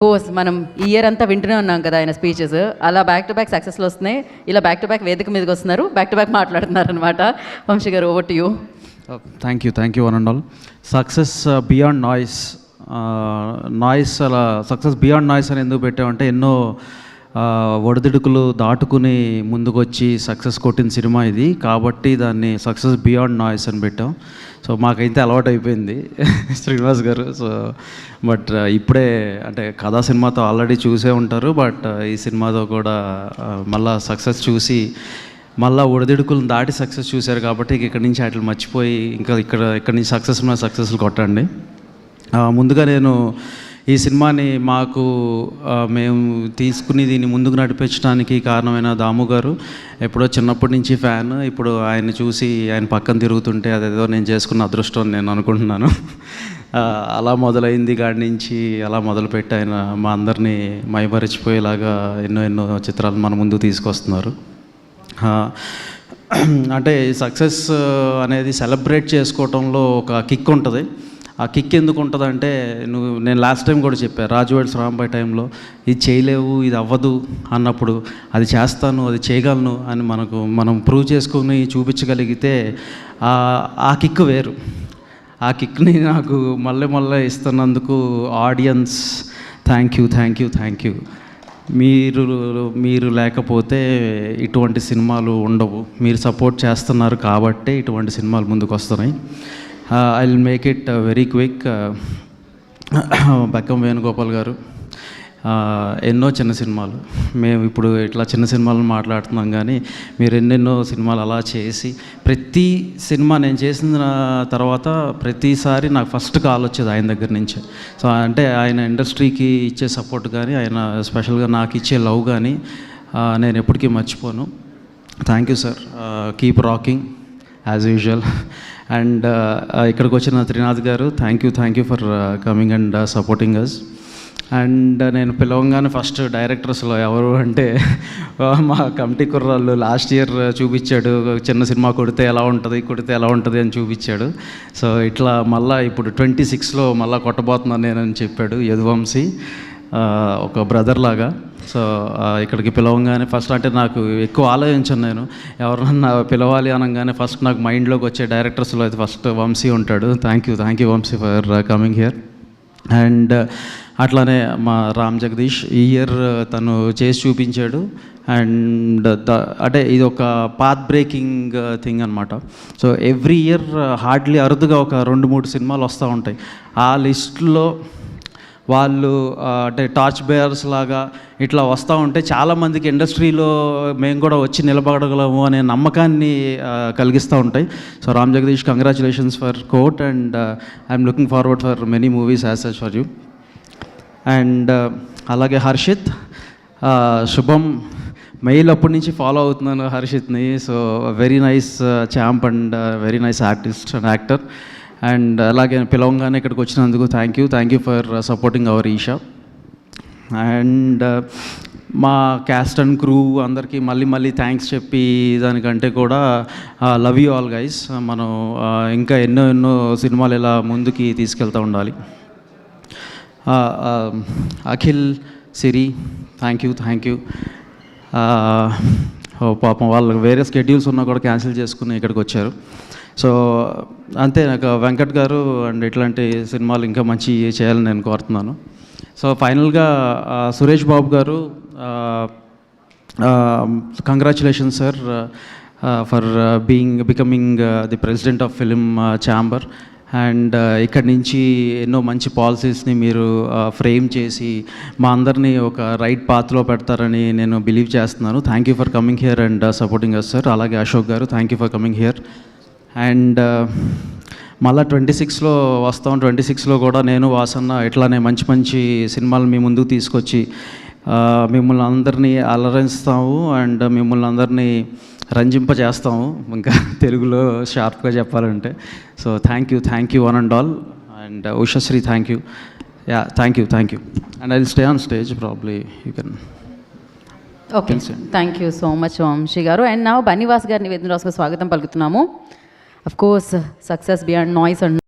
Course మనం ఈ year అంతా వింటూనే ఉన్నాం కదా ఆయన స్పీచెస్. అలా బ్యాక్ టు బ్యాక్ సక్సెస్లు వస్తున్నాయి, ఇలా బ్యాక్ టు బ్యాక్ వేదిక మీదకి వస్తున్నారు, బ్యాక్ టు బ్యాక్ మాట్లాడుతున్నారు అనమాట. వంశీ గారు, over to you. Thank you one and all. Success beyond noise. అలా సక్సెస్ బియాండ్ నాయిస్ అని ఎందుకు పెట్టామంటే ఎన్నో ఒడిదుడుకులు దాటుకుని ముందుకొచ్చి సక్సెస్ కొట్టిన సినిమా ఇది, కాబట్టి దాన్ని సక్సెస్ బియాండ్ నాయిస్ అని పెట్టాం. సో మాకైతే అలవాటు అయిపోయింది శ్రీనివాస్ గారు. సో బట్ ఇప్పుడే అంటే కథా సినిమాతో ఆల్రెడీ చూసే ఉంటారు, బట్ ఈ సినిమాతో కూడా మళ్ళా సక్సెస్ చూసి మళ్ళీ ఒడిదుడుకులను దాటి సక్సెస్ చూశారు కాబట్టి ఇక్కడి నుంచి వాటిని మర్చిపోయి ఇంకా ఇక్కడి నుంచి సక్సెస్లు కొట్టండి. ముందుగా నేను ఈ సినిమాని మేము తీసుకుని దీన్ని ముందుకు నడిపించడానికి కారణమైన దాము గారు, ఎప్పుడో చిన్నప్పటి నుంచి ఫ్యాన్, ఇప్పుడు ఆయన చూసి ఆయన పక్కన తిరుగుతుంటే అదేదో నేను చేసుకున్న అదృష్టం అని నేను అనుకుంటున్నాను. అలా మొదలైంది కాడి నుంచి అలా మొదలుపెట్టి ఆయన మా అందరినీ మైమరిచిపోయేలాగా ఎన్నో చిత్రాలు మన ముందుకు తీసుకొస్తున్నారు. అంటే సక్సెస్ అనేది సెలబ్రేట్ చేసుకోవటంలో ఒక కిక్ ఉంటుంది. ఆ కిక్ ఎందుకు ఉంటుంది అంటే, నేను లాస్ట్ టైం కూడా చెప్పాను, రాజువాడి రాంబాయ్ టైంలో ఇది చేయలేవు, ఇది అవ్వదు అన్నప్పుడు అది చేస్తాను, అది చేయగలను అని మనం ప్రూవ్ చేసుకుని చూపించగలిగితే ఆ కిక్ వేరు. ఆ కిక్ని నాకు మళ్ళీ ఇస్తున్నందుకు ఆడియన్స్ థ్యాంక్ యూ. మీరు లేకపోతే ఇటువంటి సినిమాలు ఉండవు. మీరు సపోర్ట్ చేస్తున్నారు కాబట్టే ఇటువంటి సినిమాలు ముందుకు వస్తున్నాయి. I will make it very quick. Bekkam Venugopal గారు, ఎన్నో చిన్న సినిమాలు, మేము ఇప్పుడు ఇట్లా చిన్న సినిమాలను మాట్లాడుతున్నాం, కానీ మీరు ఎన్నెన్నో సినిమాలు అలా చేసి ప్రతి సినిమా నేను చేసిన తర్వాత ప్రతిసారి నాకు ఫస్ట్ కాల్ వచ్చేది ఆయన దగ్గర నుంచే. సో అంటే ఆయన ఇండస్ట్రీకి ఇచ్చే సపోర్ట్ కానీ ఆయన స్పెషల్గా నాకు ఇచ్చే లవ్ కానీ నేను ఎప్పటికీ మర్చిపోను. Thank you sir, keep rocking as usual. And ఇక్కడికి వచ్చిన త్రినాథ్ గారు, thank you for coming and supporting us. And నేను పిలవంగానే ఫస్ట్ డైరెక్టర్స్లో ఎవరు అంటే మా కమిటీ కుర్రాళ్ళు లాస్ట్ ఇయర్ చూపించాడు, చిన్న సినిమా కొడితే ఎలా ఉంటుంది అని చూపించాడు. సో ఇట్లా మళ్ళీ ఇప్పుడు 26లో మళ్ళీ కొట్టబోతున్నాను నేనని చెప్పాడు యదువంశీ, ఒక బ్రదర్ లాగా. సో ఇక్కడికి పిలవంగానే ఫస్ట్ అంటే నాకు ఎక్కువ ఆలోచించాను, నేను ఎవరన్నా పిలవాలి అనగానే ఫస్ట్ నాకు మైండ్లోకి వచ్చే డైరెక్టర్స్లో అయితే ఫస్ట్ వంశీ ఉంటాడు. Thank you Vamsi for coming here. And అట్లానే మా రామ్ జగదీష్ ఈ ఇయర్ తను చేసి చూపించాడు. అండ్ అంటే ఇది ఒక పాత్ బ్రేకింగ్ థింగ్ అనమాట. సో ఎవ్రీ ఇయర్ హార్డ్లీ అరుదుగా ఒక 2-3 సినిమాలు వస్తూ ఉంటాయి. ఆ లిస్టులో వాళ్ళు అంటే టార్చ్ బేయర్స్ లాగా ఇట్లా వస్తూ ఉంటే చాలామందికి ఇండస్ట్రీలో మేము కూడా వచ్చి నిలబడగలము అనే నమ్మకాన్ని కలిగిస్తూ ఉంటాయి. So Ram Jagdish, congratulations for Court, and I'm looking forward for many movies as such for you. And అలాగే హర్షిత్, శుభం, మెయిల్ అప్పటి నుంచి ఫాలో అవుతున్నాను హర్షిత్ని. So very nice champ and very nice artist and actor. And అలాగే పిలవంగానే ఇక్కడికి వచ్చినందుకు thank you for supporting our Eesha. And మా క్యాస్ట్ అండ్ క్రూ అందరికీ మళ్ళీ థ్యాంక్స్ చెప్పి దానికంటే కూడా లవ్ యూ ఆల్ గైస్. మనం ఇంకా ఎన్నో సినిమాలు ఇలా ముందుకి తీసుకెళ్తూ ఉండాలి. అఖిల్, సిరి, థ్యాంక్ యూ. పాపం వాళ్ళకి వేరే స్కెడ్యూల్స్ ఉన్నా కూడా క్యాన్సిల్ చేసుకుని ఇక్కడికి వచ్చారు. సో అంతే, నాకు వెంకట్ గారు అండ్ ఇట్లాంటి సినిమాలు ఇంకా మంచి చేయాలని నేను కోరుతున్నాను. సో ఫైనల్గా సురేష్ బాబు గారు, congratulations sir for becoming the president of film chamber. And ఇక్కడి నుంచి ఎన్నో మంచి పాలసీస్ని మీరు ఫ్రేమ్ చేసి మా అందరినీ ఒక రైట్ పాత్లో పెడతారని నేను బిలీవ్ చేస్తున్నాను. Thank you for coming here and supporting us sir. అలాగే అశోక్ గారు, thank you for coming here. And మళ్ళీ 26లో వస్తాం. 26లో కూడా నేను వాసన్న ఇట్లానే మంచి సినిమాలు మీ ముందుకు తీసుకొచ్చి మిమ్మల్ని అందరినీ అలరిస్తాము అండ్ మిమ్మల్ని అందరినీ రంజింపజేస్తాము, ఇంకా తెలుగులో షార్ప్గా చెప్పాలంటే. So thank you one and all. And Ushasri, thank you. Thank you. And I will stay on stage probably, you can. Okay, thank you so much Vamsi garu. And నా బన్నీవాస్ గారిని వేదిక రాసుకు స్వాగతం పలుకుతున్నాము. Of course success beyond noise and